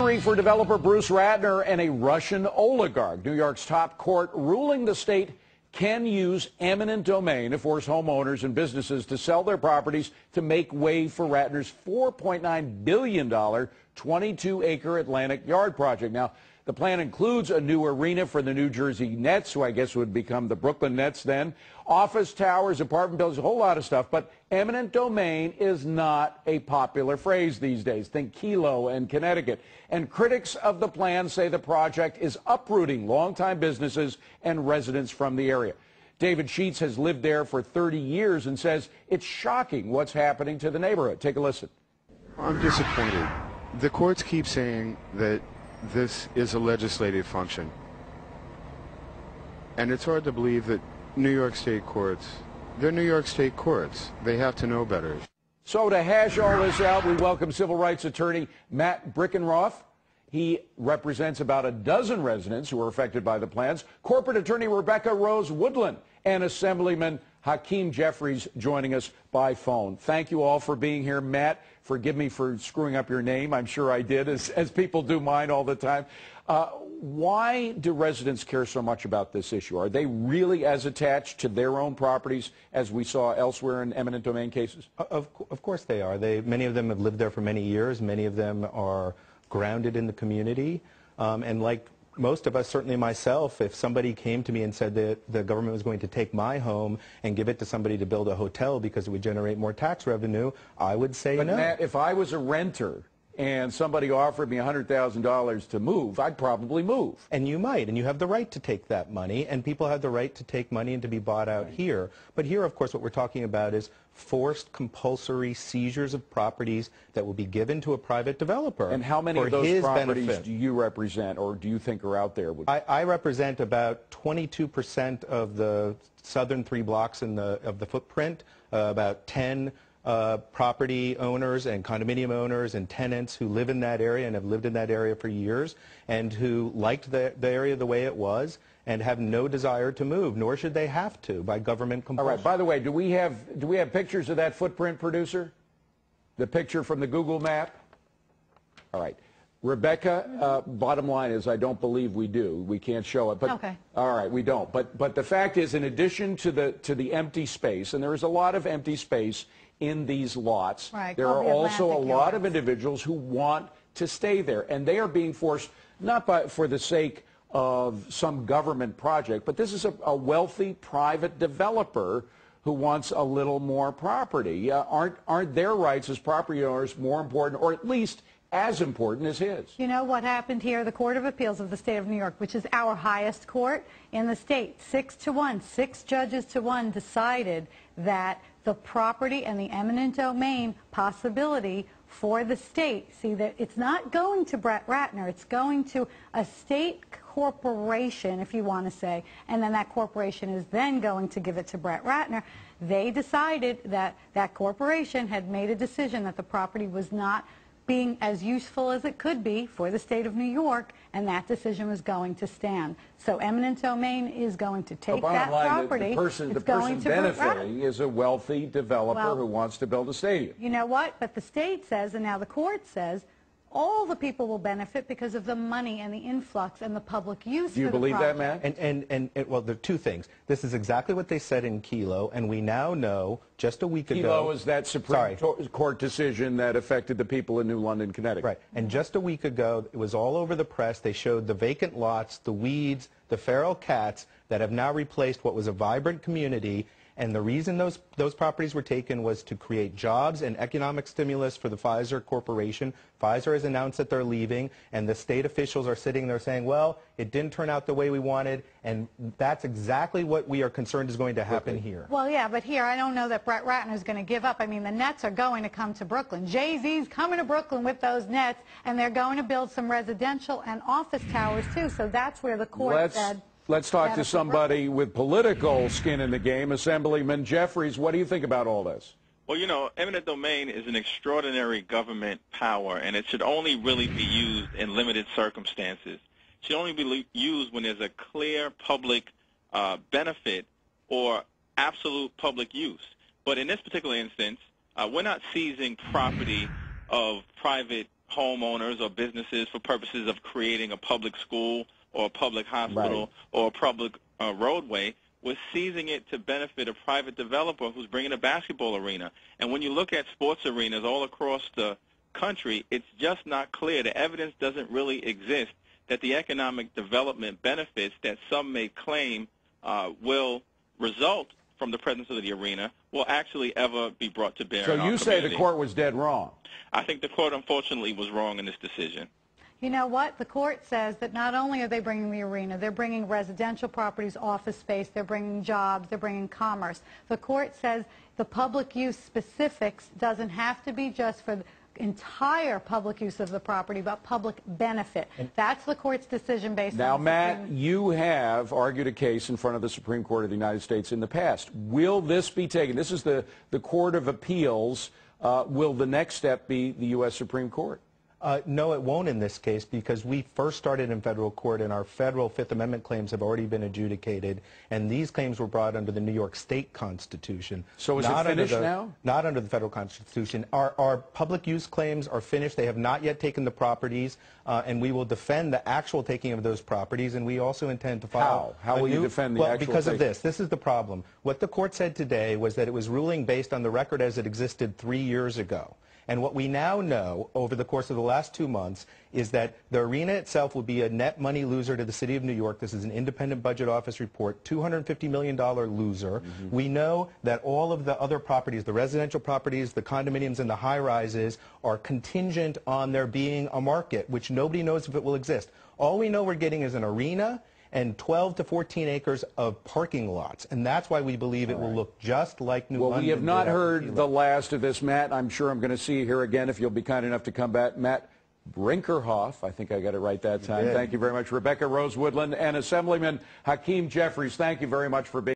For developer Bruce Ratner and a Russian oligarch, New York's top court ruling the state can use eminent domain to force homeowners and businesses to sell their properties to make way for Ratner's $4.9 billion 22-acre Atlantic Yard project. Now, the plan includes a new arena for the New Jersey Nets, who I guess would become the Brooklyn Nets then, office towers, apartment buildings, a whole lot of stuff. But eminent domain is not a popular phrase these days. Think Kelo and Connecticut. And critics of the plan say the project is uprooting longtime businesses and residents from the area. David Sheets has lived there for 30 years and says it's shocking what's happening to the neighborhood. Take a listen. I'm disappointed. The courts keep saying that this is a legislative function. And it's hard to believe that New York State courts, they're New York State courts. They have to know better. So to hash all this out, we welcome civil rights attorney Matt Brinckerhoff. He represents about a dozen residents who are affected by the plans. Corporate attorney Rebecca Rose Woodland and Assemblyman Hakeem Jeffries joining us by phone. Thank you all for being here. Matt, forgive me for screwing up your name. I'm sure I did, as people do mine all the time. Why do residents care so much about this issue? Are they really as attached to their own properties as we saw elsewhere in eminent domain cases? Of course they are. Many of them have lived there for many years. Many of them are grounded in the community. And like most of us, certainly myself, if somebody came to me and said that the government was going to take my home and give it to somebody to build a hotel because it would generate more tax revenue, I would say no. But Matt, if I was a renter and somebody offered me $100,000 to move, I'd probably move. And you might, and you have the right to take that money, and people have the right to take money and to be bought out here. But here, of course, what we're talking about is forced compulsory seizures of properties that will be given to a private developer. And how many of those properties do you represent, or do you think are out there? I represent about 22% of the southern 3 blocks of the footprint, about 10 property owners and condominium owners and tenants who live in that area and have lived in that area for years and who liked the area the way it was and have no desire to move, nor should they have to by government compulsion. All right, by the way, do we have pictures of that footprint, producer? The picture from the Google map? All right. Rebecca, bottom line is I don't believe we do. We can't show it. But, okay. All right, we don't. But the fact is, in addition to the empty space, and there is a lot of empty space in these lots, right, there are also a lot of individuals who want to stay there, and they are being forced not for the sake of some government project, but this is a wealthy private developer who wants a little more property. Aren't their rights as property owners more important, or at least as important as his? You know what happened here? The Court of Appeals of the State of New York, which is our highest court in the state, 6-1, 6 judges to 1, decided that the property and the eminent domain possibility for the state, see that it's not going to Brett Ratner, it's going to a state corporation, if you want to say, and then that corporation is then going to give it to Brett Ratner. They decided that that corporation had made a decision that the property was not being as useful as it could be for the state of New York, and that decision was going to stand. So eminent domain is going to take that property. The person benefiting is a wealthy developer who wants to build a stadium. You know what? But the state says, and now the court says, all the people will benefit because of the money and the influx and the public use. Do you believe that, Matt? And well, there are 2 things. This is exactly what they said in Kelo, and we now know just a week ago. Kelo is that Supreme Court decision that affected the people in New London, Connecticut. Right. And just a week ago, it was all over the press. They showed the vacant lots, the weeds, the feral cats that have now replaced what was a vibrant community. And the reason those properties were taken was to create jobs and economic stimulus for the Pfizer Corporation. Pfizer has announced that they're leaving, and the state officials are sitting there saying, well, it didn't turn out the way we wanted, and that's exactly what we are concerned is going to happen here. Well, yeah, but here, I don't know that Brett Ratner is going to give up. I mean, the Nets are going to come to Brooklyn. Jay-Z's coming to Brooklyn with those Nets, and they're going to build some residential and office towers, too, so that's where the court said... Let's talk to somebody with political skin in the game. Assemblyman Jeffries, what do you think about all this? Well, you know, eminent domain is an extraordinary government power, and it should only really be used in limited circumstances. It should only be used when there's a clear public benefit or absolute public use. But in this particular instance, we're not seizing property of private homeowners or businesses for purposes of creating a public school or a public hospital or a public roadway. We're seizing it to benefit a private developer who's bringing a basketball arena. And when you look at sports arenas all across the country, it's just not clear. The evidence doesn't really exist that the economic development benefits that some may claim will result from the presence of the arena will actually ever be brought to bear. So you say the court was dead wrong? I think the court, unfortunately, was wrong in this decision. You know what? The court says that not only are they bringing the arena, they're bringing residential properties, office space, they're bringing jobs, they're bringing commerce. The court says the public use specifics doesn't have to be just for the entire public use of the property, but public benefit. That's the court's decision based now, on Matt, you have argued a case in front of the Supreme Court of the United States in the past. Will this be taken? This is the Court of Appeals. Will the next step be the U.S. Supreme Court? No, it won't in this case, because we first started in federal court and our federal Fifth Amendment claims have already been adjudicated, and these claims were brought under the New York State Constitution. So is it finished now? Not under the federal Constitution. Our public use claims are finished. They have not yet taken the properties, and we will defend the actual taking of those properties, and we also intend to file How will you defend the actual because taking? of this. This is the problem. What the court said today was that it was ruling based on the record as it existed 3 years ago. And what we now know over the course of the last 2 months is that the arena itself will be a net money loser to the City of New York. This is an independent budget office report, $250 million loser. We know that all of the other properties, the residential properties, the condominiums, and the high-rises are contingent on there being a market, which nobody knows if it will exist. All we know we're getting is an arena and 12 to 14 acres of parking lots. And that's why we believe it will look just like New London. Well, we have not heard the last of this, Matt. I'm sure I'm going to see you here again if you'll be kind enough to come back. Matt Brinckerhoff, I think I got it right that time. Thank you very much. Rebecca Rose Woodland and Assemblyman Hakeem Jeffries, thank you very much for being